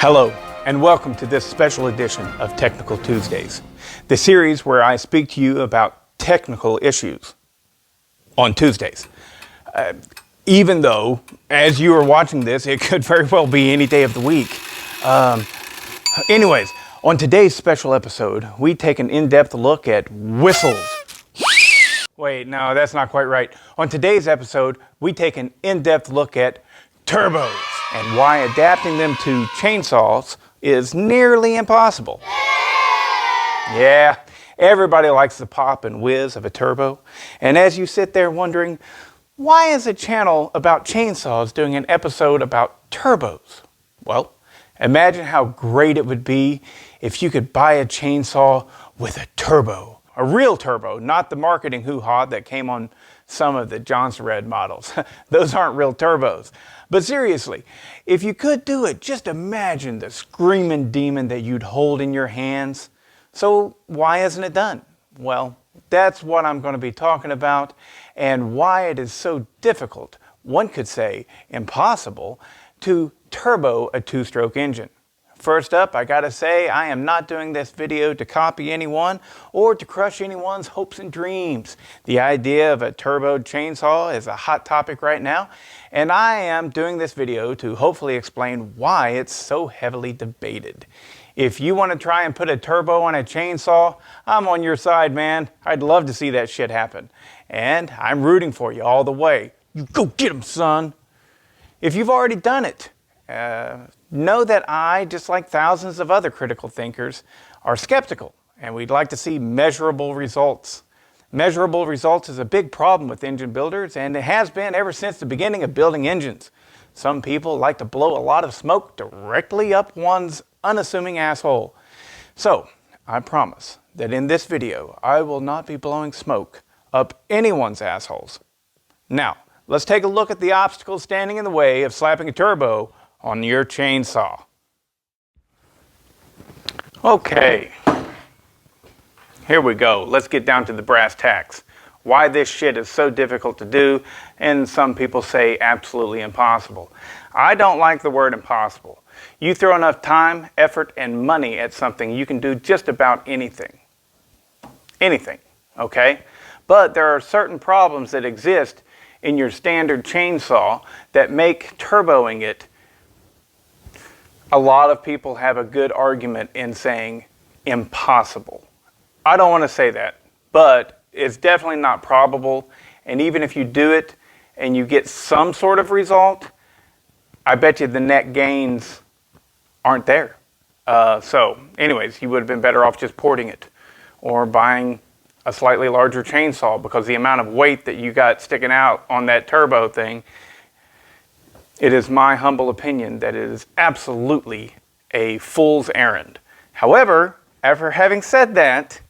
Hello, and welcome to this special edition of Technical Tuesdays, the series where I speak to you about technical issues on Tuesdays. Even though, as you are watching this, it could very well be any day of the week. Anyways, on today's special episode, we take an in-depth look at whistles. Wait, no, that's not quite right. On today's episode, we take an in-depth look at turbos and why adapting them to chainsaws is nearly impossible. Yeah, everybody likes the pop and whiz of a turbo. And as you sit there wondering, why is a channel about chainsaws doing an episode about turbos? Well, imagine how great it would be if you could buy a chainsaw with a turbo. A real turbo, not the marketing hoo-ha that came on some of the Johnson Red models. Those aren't real turbos. But seriously, if you could do it, just imagine the screaming demon that you'd hold in your hands. So why isn't it done? Well, that's what I'm going to be talking about and why it is so difficult, one could say impossible, to turbo a two-stroke engine. First up, I gotta say, I am not doing this video to copy anyone or to crush anyone's hopes and dreams. The idea of a turboed chainsaw is a hot topic right now, and I am doing this video to hopefully explain why it's so heavily debated. If you want to try and put a turbo on a chainsaw, I'm on your side, man. I'd love to see that shit happen. And I'm rooting for you all the way. You go get 'em, son. If you've already done it, know that I, just like thousands of other critical thinkers, are skeptical, and we'd like to see measurable results. Measurable results is a big problem with engine builders, and it has been ever since the beginning of building engines. Some people like to blow a lot of smoke directly up one's unassuming asshole. So, I promise that in this video, I will not be blowing smoke up anyone's assholes. Now, let's take a look at the obstacles standing in the way of slapping a turbo on your chainsaw. Okay, here we go. Let's get down to the brass tacks. Why this shit is so difficult to do, and some people say absolutely impossible. I don't like the word impossible. You throw enough time, effort, and money at something, you can do just about anything. Anything, okay? But there are certain problems that exist in your standard chainsaw that make turboing it. A lot of people have a good argument in saying impossible. I don't want to say that, but it's definitely not probable. And even if you do it and you get some sort of result, I bet you the net gains aren't there. So anyways, you would have been better off just porting it or buying a slightly larger chainsaw, because the amount of weight that you got sticking out on that turbo thing, it is my humble opinion that it is absolutely a fool's errand. However, after having said that,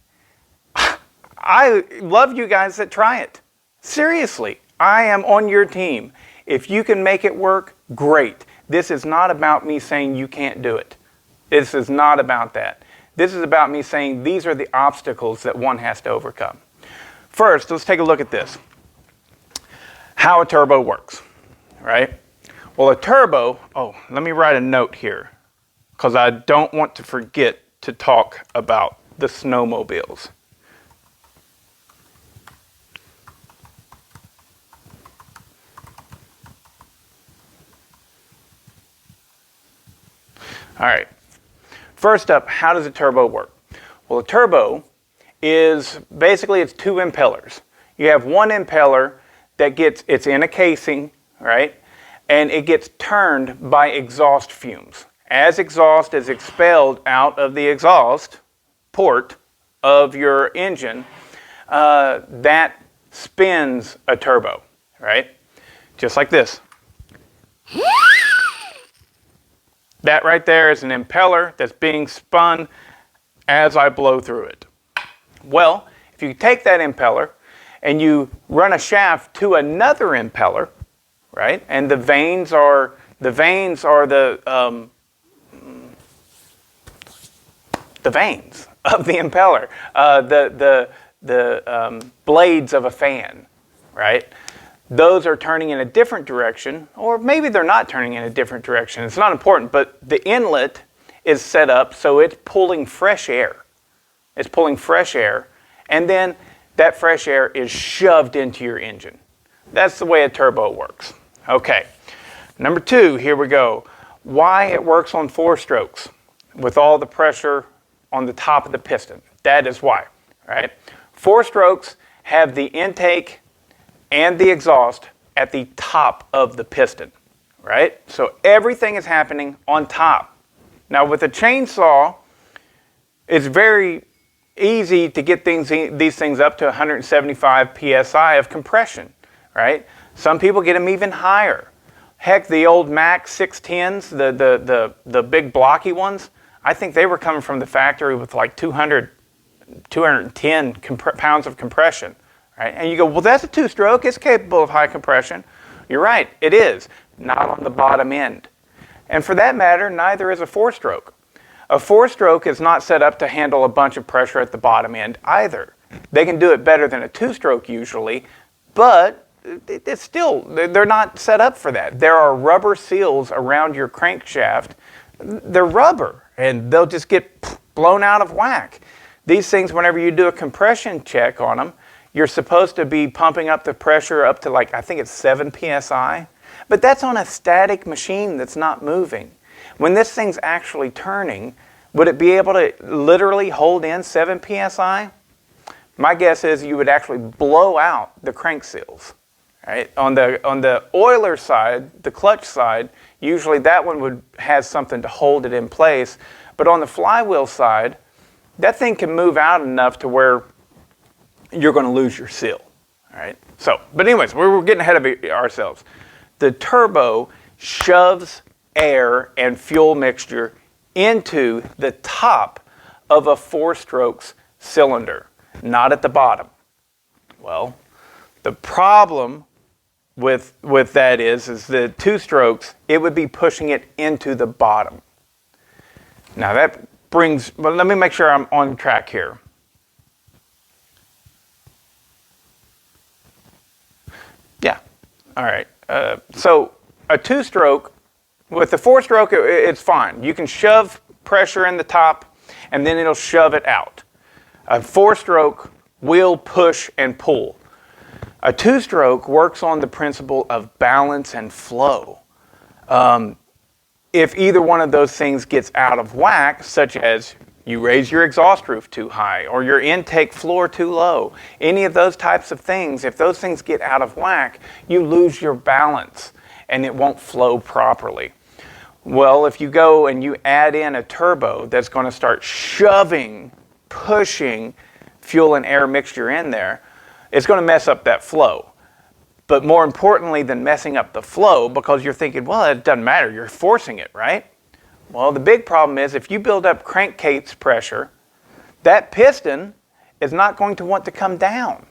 I love you guys that try it. Seriously, I am on your team. If you can make it work, great. This is not about me saying you can't do it. This is not about that. This is about me saying these are the obstacles that one has to overcome. First, let's take a look at this. How a turbo works, right? Well, a turbo, let me write a note here, because I don't want to forget to talk about the snowmobiles. All right. First up, how does a turbo work? Well, a turbo is basically it's two impellers. You have one impeller that it's in a casing, right? And it gets turned by exhaust fumes. As exhaust is expelled out of the exhaust port of your engine, that spins a turbo, right? Just like this. That right there is an impeller that's being spun as I blow through it. Well, if you take that impeller and you run a shaft to another impeller, right? And the vanes are the vanes of the impeller, the blades of a fan, right? those are turning in a different direction, or maybe they're not turning in a different direction. It's not important, but the inlet is set up so it's pulling fresh air. It's pulling fresh air, and then that fresh air is shoved into your engine. That's the way a turbo works. Okay, number 2, here we go. Why it works on 4 strokes with all the pressure on the top of the piston. That is why, right? 4 strokes have the intake and the exhaust at the top of the piston, right? So everything is happening on top. Now with a chainsaw, it's very easy to get these things up to 175 psi of compression, right? Some people get them even higher. Heck, the old Mac 610s, the big blocky ones, I think they were coming from the factory with like 210 pounds of compression, right? And you go, well, that's a 2-stroke. It's capable of high compression. You're right, it is. Not on the bottom end. And for that matter, neither is a 4-stroke. A 4-stroke is not set up to handle a bunch of pressure at the bottom end either. They can do it better than a 2-stroke usually, but it's still, they're not set up for that. There are rubber seals around your crankshaft. They're rubber, and they'll just get blown out of whack. These things, whenever you do a compression check on them, you're supposed to be pumping up the pressure up to like, I think it's 7 psi. But that's on a static machine that's not moving. When this thing's actually turning, would it be able to literally hold in 7 psi? My guess is you would actually blow out the crank seals. Right? On the oiler side, the clutch side, usually that one has something to hold it in place. But on the flywheel side, that thing can move out enough to where you're going to lose your seal. All right? So, but anyways, we're getting ahead of ourselves. The turbo shoves air and fuel mixture into the top of a 4-strokes cylinder, not at the bottom. Well, the problem with that is the 2 strokes, it would be pushing it into the bottom. Now that brings, well, let me make sure I'm on track here. Yeah, all right. So a 2-stroke, with the 4-stroke, it's fine. You can shove pressure in the top, and then it'll shove it out. A 4-stroke will push and pull. A 2-stroke works on the principle of balance and flow. If either one of those things gets out of whack, such as you raise your exhaust roof too high or your intake floor too low, any of those types of things, if those things get out of whack, you lose your balance and it won't flow properly. Well, if you go and you add in a turbo that's going to start shoving, pushing fuel and air mixture in there, it's going to mess up that flow. But more importantly than messing up the flow, because you're thinking, well, it doesn't matter, you're forcing it, right? Well, the big problem is if you build up crankcase pressure, that piston is not going to want to come down.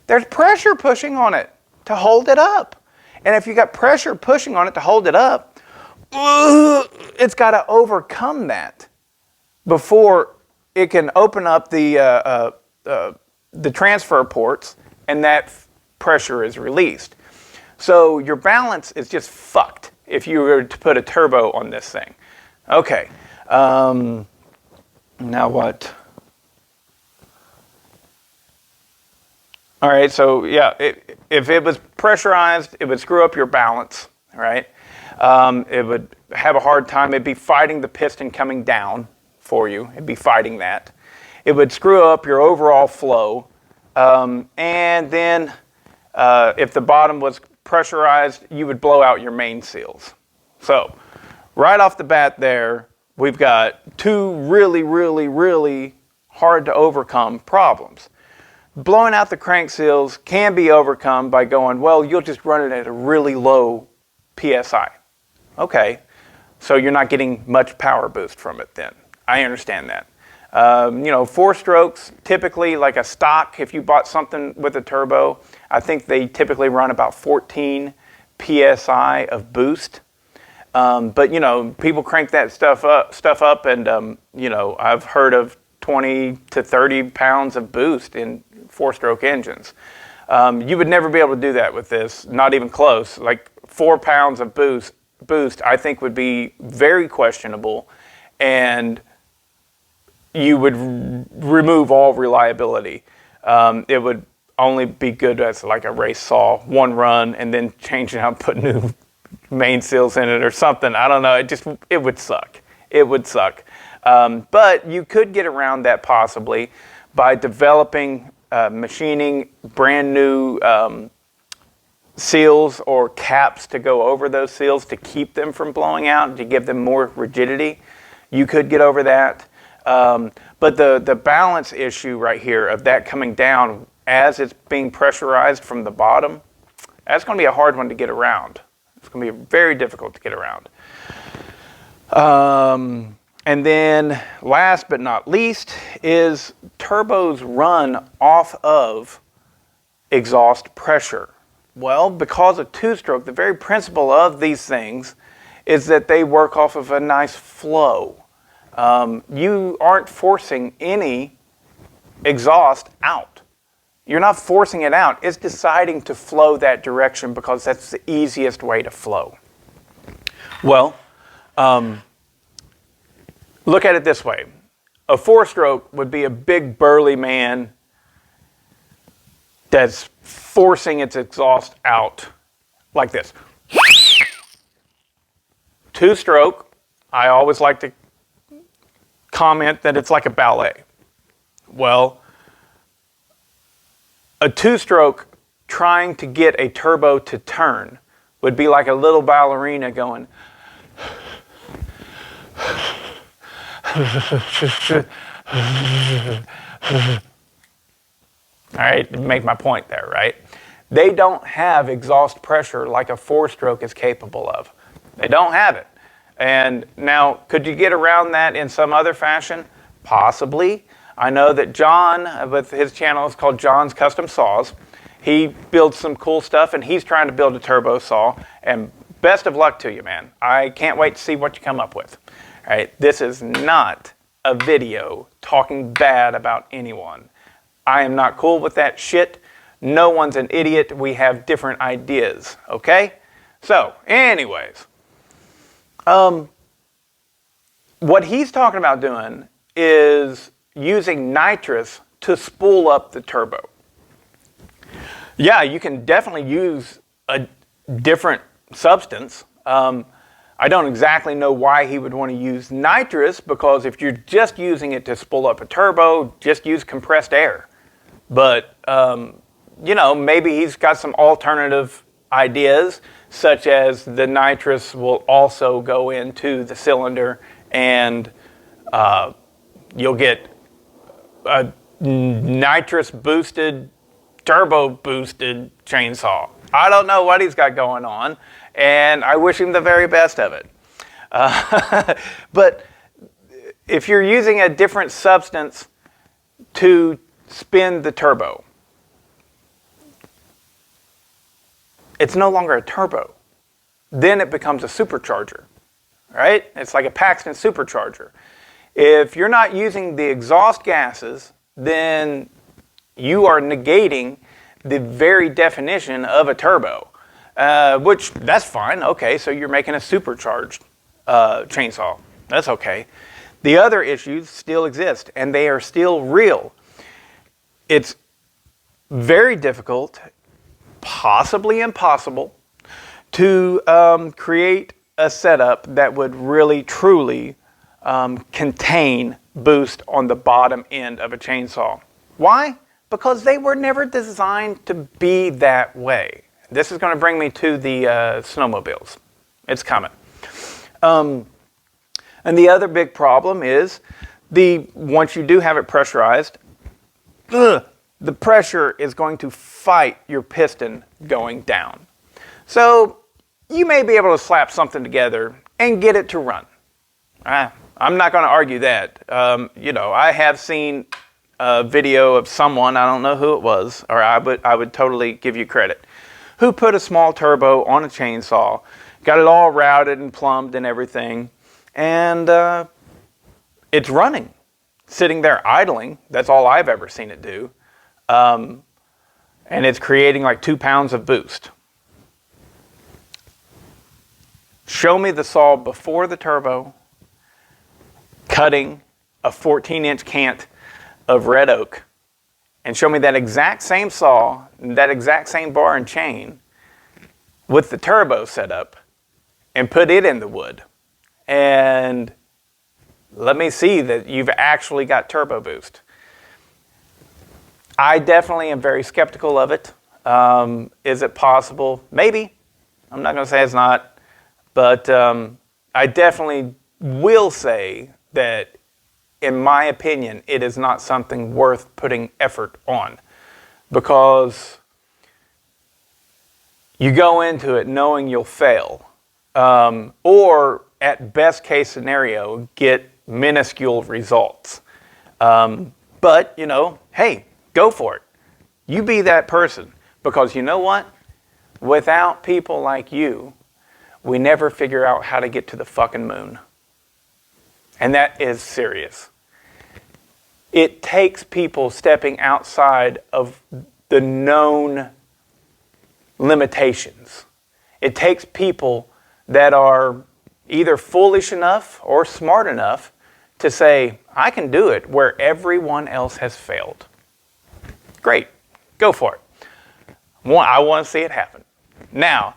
There's pressure pushing on it to hold it up. And if you got pressure pushing on it to hold it up, it's got to overcome that before it can open up the transfer ports and that pressure is released. So your balance is just fucked if you were to put a turbo on this thing. Okay, now what? All right, so yeah, if it was pressurized, it would screw up your balance, right? It would have a hard time. It'd be fighting the piston coming down for you. It'd be fighting that. It would screw up your overall flow. And then if the bottom was pressurized, you would blow out your main seals. So right off the bat there, we've got 2 really, really, really hard to overcome problems. Blowing out the crank seals can be overcome by going, well, you'll just run it at a really low PSI. Okay, so you're not getting much power boost from it then. I understand that. 4 strokes, typically like a stock, if you bought something with a turbo, I think they typically run about 14 PSI of boost. But, people crank that stuff up and, I've heard of 20 to 30 pounds of boost in 4-stroke engines. You would never be able to do that with this, not even close. Like 4 pounds of boost, I think would be very questionable, and you would remove all reliability. It would only be good as like a race saw, one run, and then change it out, put new main seals in it or something. I don't know. It would suck. It would suck. But you could get around that possibly by developing, machining brand new seals or caps to go over those seals to keep them from blowing out, to give them more rigidity. You could get over that. But the balance issue right here of that coming down as it's being pressurized from the bottom, that's going to be a hard one to get around. It's going to be very difficult to get around. And then last but not least is turbos run off of exhaust pressure. Well, because of two-stroke, the very principle of these things is that they work off of a nice flow. You aren't forcing any exhaust out. You're not forcing it out. It's deciding to flow that direction because that's the easiest way to flow. Well, look at it this way. A four-stroke would be a big burly man that's forcing its exhaust out like this. Two-stroke, I always like to comment that it's like a ballet. Well, a two-stroke trying to get a turbo to turn would be like a little ballerina going all right, to make my point there, right? They don't have exhaust pressure like a four-stroke is capable of. They don't have it. And now, could you get around that in some other fashion? Possibly. I know that John, with his channel, is called John's Custom Saws. He builds some cool stuff, and he's trying to build a turbo saw. And best of luck to you, man. I can't wait to see what you come up with. All right, this is not a video talking bad about anyone. I am not cool with that shit. No one's an idiot. We have different ideas, okay? So, anyways, what he's talking about doing is using nitrous to spool up the turbo. Yeah, you can definitely use a different substance. I don't exactly know why he would want to use nitrous, because if you're just using it to spool up a turbo, just use compressed air. But, you know, maybe he's got some alternative ideas, such as the nitrous will also go into the cylinder and you'll get a nitrous boosted, turbo boosted chainsaw. I don't know what he's got going on, and I wish him the very best of it. But if you're using a different substance to spin the turbo, it's no longer a turbo. Then it becomes a supercharger, right? It's like a Paxton supercharger. If you're not using the exhaust gases, then you are negating the very definition of a turbo, which that's fine. Okay, so you're making a supercharged chainsaw. That's okay. The other issues still exist, and they are still real. It's very difficult, possibly impossible, to create a setup that would really, truly contain boost on the bottom end of a chainsaw. Why? Because they were never designed to be that way. This is going to bring me to the snowmobiles. It's coming. And the other big problem is once you do have it pressurized, the pressure is going to fight your piston going down. So you may be able to slap something together and get it to run. I'm not going to argue that. You know, I have seen a video of someone, I don't know who it was, or I would totally give you credit, who put a small turbo on a chainsaw, got it all routed and plumbed and everything, and it's running, sitting there idling. That's all I've ever seen it do. and it's creating like 2 pounds of boost. Show me the saw before the turbo cutting a 14-inch cant of red oak, and show me that exact same saw, that exact same bar and chain with the turbo set up, and put it in the wood. And let me see that you've actually got turbo boost. I definitely am very skeptical of it. Is it possible? Maybe. I'm not going to say it's not. But I definitely will say that, in my opinion, it is not something worth putting effort on. Because you go into it knowing you'll fail. Or, at best case scenario, get minuscule results. But, you know, hey, go for it. You be that person. Because you know what? Without people like you, we never figure out how to get to the fucking moon. And that is serious. It takes people stepping outside of the known limitations. It takes people that are either foolish enough or smart enough to say, I can do it where everyone else has failed. Great. Go for it. I want to see it happen. Now,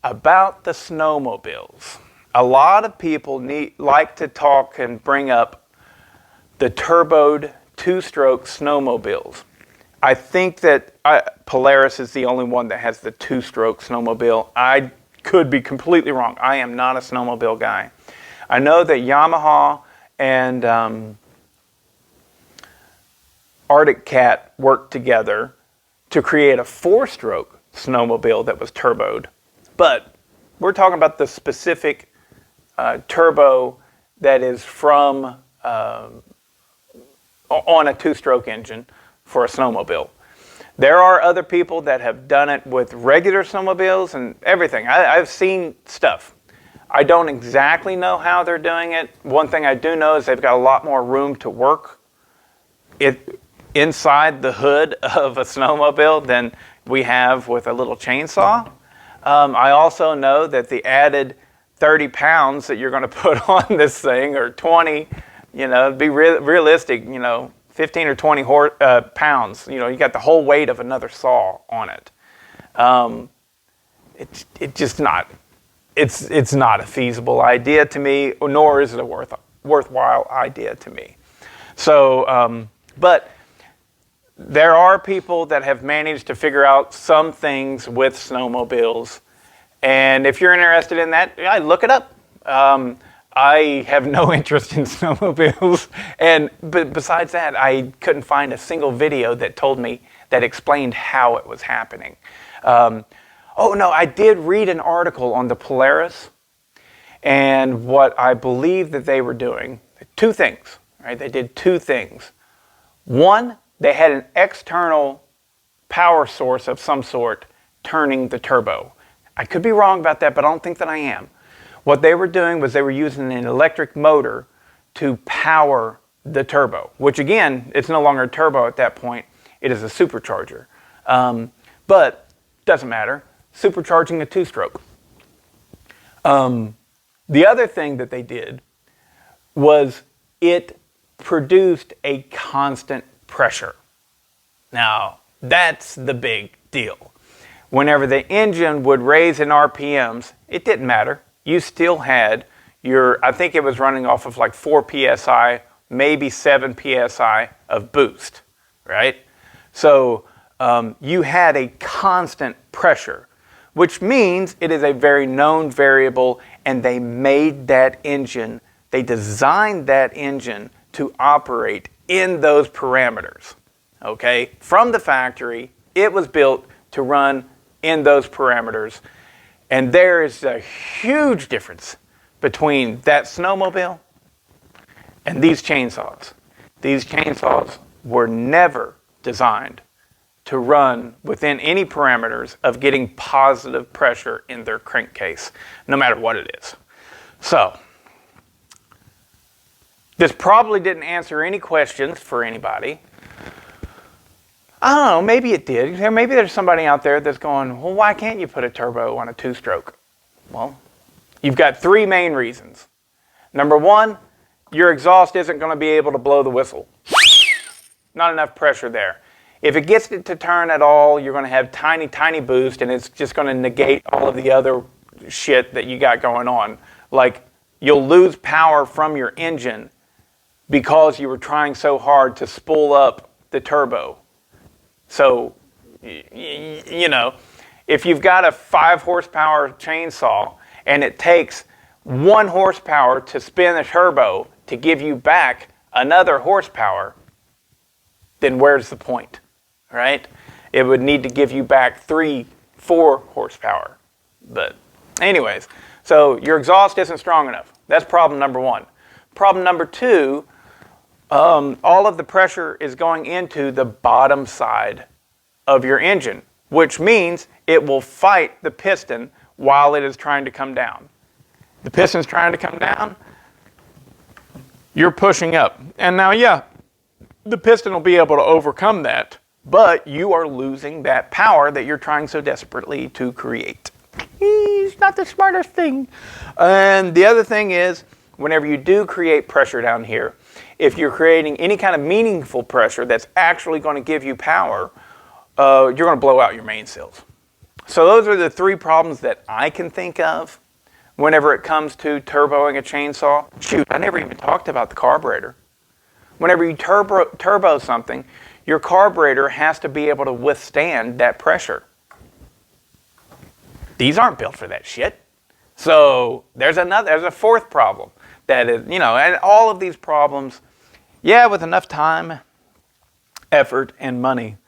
about the snowmobiles. A lot of people like to talk and bring up the turboed 2-stroke snowmobiles. I think that Polaris is the only one that has the 2-stroke snowmobile. I could be completely wrong. I am not a snowmobile guy. I know that Yamaha and Arctic Cat worked together to create a 4-stroke snowmobile that was turboed. But we're talking about the specific turbo that is from on a 2-stroke engine for a snowmobile. There are other people that have done it with regular snowmobiles and everything. I've seen stuff. I don't exactly know how they're doing it. One thing I do know is they've got a lot more room to work inside the hood of a snowmobile than we have with a little chainsaw. I also know that the added 30 pounds that you're going to put on this thing, or 20, you know, be realistic, you know, 15 or 20 pounds. You know, you got the whole weight of another saw on it. It's not a feasible idea to me, nor is it a worthwhile idea to me. So, but there are people that have managed to figure out some things with snowmobiles. And if you're interested in that, look it up. I have no interest in snowmobiles. But besides that, I couldn't find a single video that explained how it was happening. I did read an article on the Polaris. And what I believe that they were doing, 2 things. Right? They did 2 things. One, they had an external power source of some sort turning the turbo. I could be wrong about that, but I don't think that I am. What they were doing was they were using an electric motor to power the turbo, which again, it's no longer a turbo at that point. It is a supercharger. But doesn't matter. Supercharging a 2-stroke. The other thing that they did was it produced a constant pressure. Now, that's the big deal. Whenever the engine would raise in RPMs, it didn't matter. You still had I think it was running off of like 4 PSI, maybe 7 PSI of boost, right? So you had a constant pressure, which means it is a very known variable, and they made that engine, they designed that engine to operate in those parameters, okay? From the factory, it was built to run in those parameters. And there is a huge difference between that snowmobile and these chainsaws. These chainsaws were never designed to run within any parameters of getting positive pressure in their crankcase, no matter what it is. So, this probably didn't answer any questions for anybody. I don't know, maybe it did. Maybe there's somebody out there that's going, well, why can't you put a turbo on a two-stroke? Well, you've got three main reasons. Number one, your exhaust isn't going to be able to blow the whistle. Not enough pressure there. If it gets it to turn at all, you're going to have tiny, tiny boost, and it's just going to negate all of the other shit that you got going on. Like, you'll lose power from your engine because you were trying so hard to spool up the turbo. So, you know, if you've got a 5 horsepower chainsaw and it takes 1 horsepower to spin a turbo to give you back another horsepower, then where's the point, right? It would need to give you back 3, 4 horsepower. But anyways, so your exhaust isn't strong enough. That's problem number one. Problem number two, all of the pressure is going into the bottom side of your engine, which means it will fight the piston while it is trying to come down. The piston's trying to come down, you're pushing up. And now, yeah, the piston will be able to overcome that, but you are losing that power that you're trying so desperately to create. It's not the smartest thing. And the other thing is, whenever you do create pressure down here, if you're creating any kind of meaningful pressure that's actually going to give you power, you're going to blow out your mainsails. So those are the 3 problems that I can think of whenever it comes to turboing a chainsaw. Shoot, I never even talked about the carburetor. Whenever you turbo something, your carburetor has to be able to withstand that pressure. These aren't built for that shit. So there's a 4th problem that is, you know, and all of these problems, yeah, with enough time, effort, and money,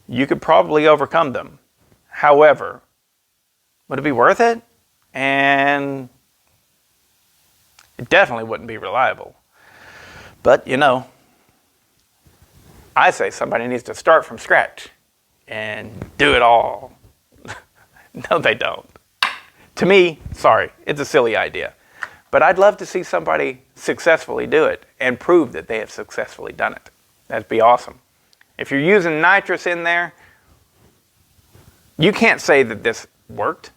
you could probably overcome them. However, would it be worth it? And it definitely wouldn't be reliable. But, you know, I say somebody needs to start from scratch and do it all. No, they don't. To me, sorry, it's a silly idea. But I'd love to see somebody successfully do it and prove that they have successfully done it. That'd be awesome. If you're using nitrous in there, you can't say that this worked,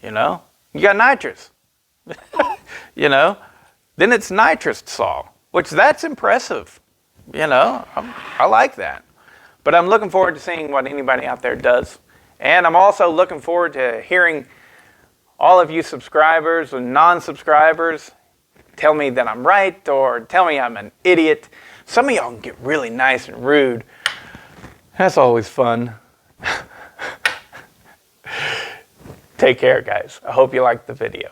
you know? You got nitrous, you know? Then it's nitrous saw, which that's impressive, you know? I like that. But I'm looking forward to seeing what anybody out there does. And I'm also looking forward to hearing all of you subscribers and non-subscribers tell me that I'm right or tell me I'm an idiot. Some of y'all can get really nice and rude. That's always fun. Take care, guys. I hope you liked the video.